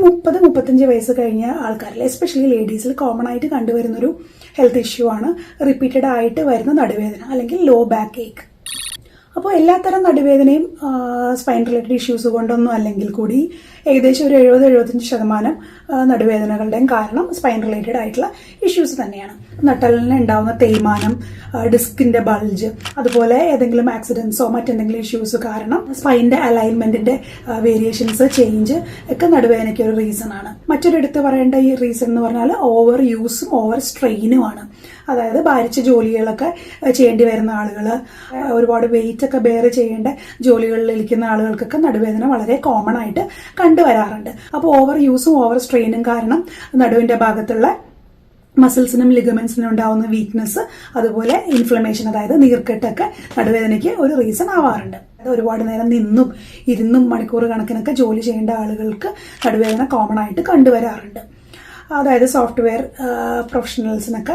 30-35 വയസ്സ് കഴിഞ്ഞ ആൾക്കാരിൽ എസ്പെഷ്യലി ലേഡീസിൽ കോമൺ ആയിട്ട് കണ്ടുവരുന്നൊരു ഹെൽത്ത് ഇഷ്യൂ ആണ് റിപ്പീറ്റഡ് ആയിട്ട് വരുന്ന നടുവേദന അല്ലെങ്കിൽ ലോ ബാക്ക് ഏക്ക്. അപ്പോൾ എല്ലാത്തരം നടുവേദനയും സ്പൈൻ റിലേറ്റഡ് ഇഷ്യൂസ് കൊണ്ടൊന്നും അല്ലെങ്കിൽ കൂടി ഏകദേശം ഒരു 70-75% നടുവേദനകളുടെയും കാരണം സ്പൈൻ റിലേറ്റഡ് ആയിട്ടുള്ള ഇഷ്യൂസ് തന്നെയാണ്. നട്ടലിന് ഉണ്ടാവുന്ന തേയ്മാനം, ഡിസ്കിന്റെ ബൾജ്, അതുപോലെ ഏതെങ്കിലും ആക്സിഡൻസോ മറ്റെന്തെങ്കിലും ഇഷ്യൂസ് കാരണം സ്പൈനിന്റെ അലൈൻമെന്റിന്റെ വേരിയേഷൻസ്, ചേഞ്ച് ഒക്കെ നടുവേദനയ്ക്ക് ഒരു റീസൺ ആണ്. മറ്റൊരു എടുത്ത് പറയേണ്ട ഈ റീസൺ എന്ന് പറഞ്ഞാൽ ഓവർ യൂസും ഓവർ സ്ട്രെയിനുമാണ്. അതായത് ഭാരിച്ച ജോലികളൊക്കെ ചെയ്യേണ്ടി വരുന്ന ആളുകൾ, ഒരുപാട് വെയിറ്റ് ഒക്കെ ബെയർ ചെയ്യേണ്ട ജോലികളിൽ ഇരിക്കുന്ന ആളുകൾക്കൊക്കെ നടുവേദന വളരെ കോമൺ ആയിട്ട് കണ്ടുവരാറുണ്ട്. അപ്പോൾ ഓവർ യൂസും ഓവർ സ്ട്രെയിനും കാരണം നടുവിന്റെ ഭാഗത്തുള്ള മസിൽസിനും ലിഗമെന്റ്സിനും ഉണ്ടാവുന്ന വീക്ക്നെസ്, അതുപോലെ ഇൻഫ്ലമേഷൻ, അതായത് നീർക്കെട്ടൊക്കെ നടുവേദനയ്ക്ക് ഒരു റീസൺ ആവാറുണ്ട്. ഒരുപാട് നേരം നിന്നും ഇരുന്നും മണിക്കൂർ കണക്കിനൊക്കെ ജോലി ചെയ്യേണ്ട ആളുകൾക്ക് നടുവേദന കോമൺ ആയിട്ട് കണ്ടുവരാറുണ്ട്. അതായത് സോഫ്റ്റ്വെയർ പ്രൊഫഷണൽസിനൊക്കെ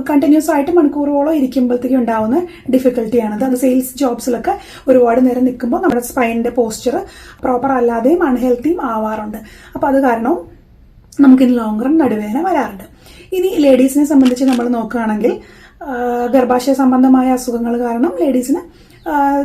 കണ്ടിന്യൂസ് ആയിട്ട് മണിക്കൂറുകളോ ഇരിക്കുമ്പോഴത്തേക്കും ഉണ്ടാവുന്ന ഡിഫിക്കൽട്ടിയാണത്. അത് സെയിൽസ് ജോബ്സിലൊക്കെ ഒരുപാട് നേരം നിൽക്കുമ്പോൾ നമ്മുടെ സ്പൈനിന്റെ പോസ്ചർ പ്രോപ്പർ അല്ലാതെയും അൺഹെൽത്തിയും ആവാറുണ്ട്. അപ്പോൾ അത് കാരണവും നമുക്കിനി ലോങ് റൺ നടുവേദന വരാറുണ്ട്. ഇനി ലേഡീസിനെ സംബന്ധിച്ച് നമ്മൾ നോക്കുകയാണെങ്കിൽ ഗർഭാശയ സംബന്ധമായ അസുഖങ്ങൾ കാരണം ലേഡീസിന്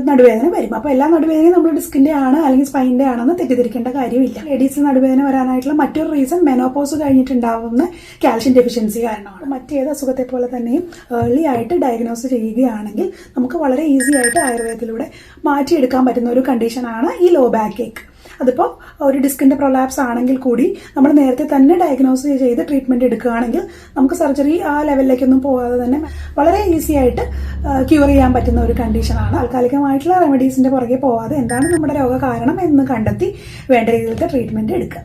നടുവേദന വരും. അപ്പോൾ എല്ലാ നടുവേദനയും നമ്മൾ ഡിസ്കിന്റെ ആണ് അല്ലെങ്കിൽ സ്പൈനിന്റെ ആണെന്ന് തെറ്റിദ്ധരിക്കേണ്ട കാര്യമില്ല. ലേഡീസിന് നടുവേദന വരാനായിട്ടുള്ള മറ്റൊരു റീസൺ മെനോപോസ് കഴിഞ്ഞിട്ടുണ്ടാവുന്ന കാൽഷ്യം ഡെഫിഷ്യൻസി കാരണമാണ്. മറ്റേത് അസുഖത്തെ പോലെ തന്നെയും ഏർലി ആയിട്ട് ഡയഗ്നോസ് ചെയ്യുകയാണെങ്കിൽ നമുക്ക് വളരെ ഈസി ആയിട്ട് ആയുർവേദത്തിലൂടെ മാറ്റിയെടുക്കാൻ പറ്റുന്ന ഒരു കണ്ടീഷനാണ് ഈ ലോ ബാക്ക് ഏക്ക്. അതിപ്പോൾ ഒരു ഡിസ്കിന്റെ പ്രൊലാപ്സ് ആണെങ്കിൽ കൂടി നമ്മൾ നേരത്തെ തന്നെ ഡയഗ്നോസ് ചെയ്ത് ട്രീറ്റ്മെന്റ് എടുക്കുകയാണെങ്കിൽ നമുക്ക് സർജറി ആ ലെവലിലേക്കൊന്നും പോകാതെ തന്നെ വളരെ ഈസി ആയിട്ട് ക്യൂർ ചെയ്യാൻ പറ്റുന്ന ഒരു കണ്ടീഷനാണ്. താൽക്കാലികമായിട്ടുള്ള റെമഡീസിന്റെ പുറകെ പോവാതെ എന്താണ് നമ്മുടെ രോഗകാരണം എന്ന് കണ്ടെത്തി വേണ്ട രീതിയിലത്തെ ട്രീറ്റ്മെന്റ് എടുക്കുക.